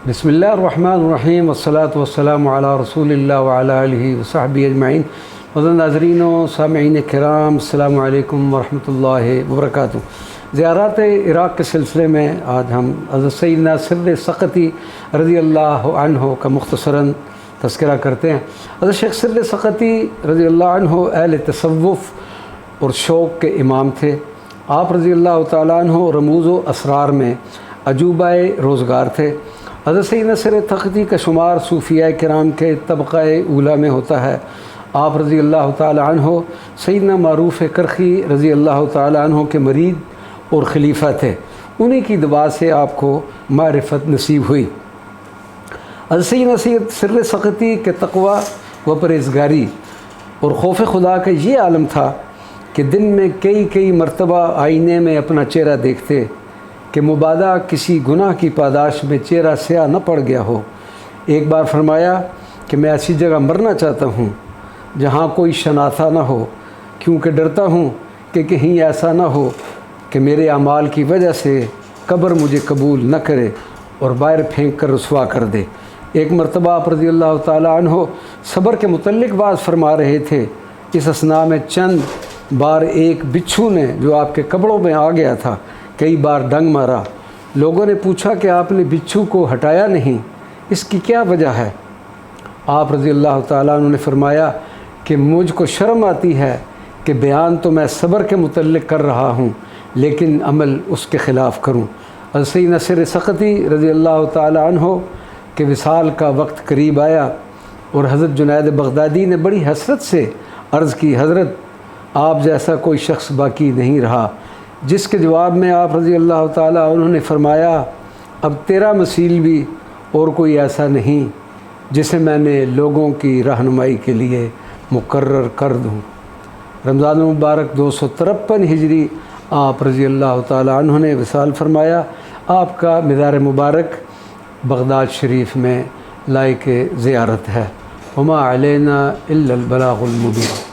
बिस्मिल्लाहिर्रहमानिर्रहीम वस्सलातु वस्सलामु अला रसूलिल्लाह व अला आलिहि व सहबिहि अजमईन। मौजूद नाज़रीन व सामिईन किराम, अस्सलामु अलैकुम व रहमतुल्लाहि व बरकातुहू। ज़ियारत इराक़ के सिलसिले में आज हम हज़रत सैयदना सिर्र सक़ती रज़ी अल्लाह अन्हु का मुख़्तसरन तज़किरा करते हैं। हज़रत शेख सिर्र सक़ती रज़ी अल्लाह अन्हु अहले तसव्वुफ़ और शौक़ के इमाम थे। आप रज़ी अल्लाह तआला अन्हु रमूज़ व असरार में अजूबाए रोज़गार थे। हज़रत सैयदना सिर्र सक़ती का शुमार सूफ़िया किराम के तबक़ाए ऊला में होता है। आप रज़ी अल्लाह तआला अन्हु सैयदना मारूफ़ करख़ी रज़ी अल्लाह तआला अन्हु के मरीद और खलीफा थे। उन्हीं की दुआ से आपको मारिफत नसीब हुई। हज़रत सैयदना सिर्र सक़ती के तक़वा व परहेज़गारी और खौफ़ खुदा का ये आलम था कि दिन में कई मरतबा आईने में अपना चेहरा देखते कि मुबादा किसी गुनाह की पादाश में चेहरा स्याह न पड़ गया हो। एक बार फरमाया कि मैं ऐसी जगह मरना चाहता हूँ जहाँ कोई शनासा न हो, क्योंकि डरता हूँ कि कहीं ऐसा न हो कि मेरे अमाल की वजह से कब्र मुझे कबूल न करे और बाहर फेंक कर रुसवा कर दे। एक मरतबा आप रज़ी अल्लाह तआला अन्हु सब्र के मुतल्लिक़ बात फरमा रहे थे। इस असना में चंद बार एक बिच्छू ने जो आपके कपड़ों में आ गया था कई बार डंग मारा। लोगों ने पूछा कि आपने बिच्छू को हटाया नहीं, इसकी क्या वजह है? आप रज़ी अल्लाह तआला अन्हु ने फरमाया कि मुझको शर्म आती है कि बयान तो मैं सब्र के मुतल्लिक़ कर रहा हूँ लेकिन अमल उसके ख़िलाफ़ करूँ। हज़रत सैयदना सिर्र सक़ती रज़ी अल्लाह तआला अन्हु के विसाल का वक्त करीब आया और हज़रत जुनैद बग़दादी ने बड़ी हसरत से अर्ज़ की, हज़रत आप जैसा कोई शख्स बाकी नहीं रहा। जिसके जवाब में आप रज़ी अल्लाह तआला उन्होंने फरमाया, अब तेरा मसील भी और कोई ऐसा नहीं जिसे मैंने लोगों की रहनुमाई के लिए मुकर्रर कर दूँ। रमज़ान मुबारक 253 हिजरी आप रज़ी अल्लाह तआला अन्हु ने विसाल फरमाया। आपका मज़ार मुबारक बग़दाद शरीफ में लायक ज़ियारत है। वमा अलैना इल्लल बलागुल मुबीन।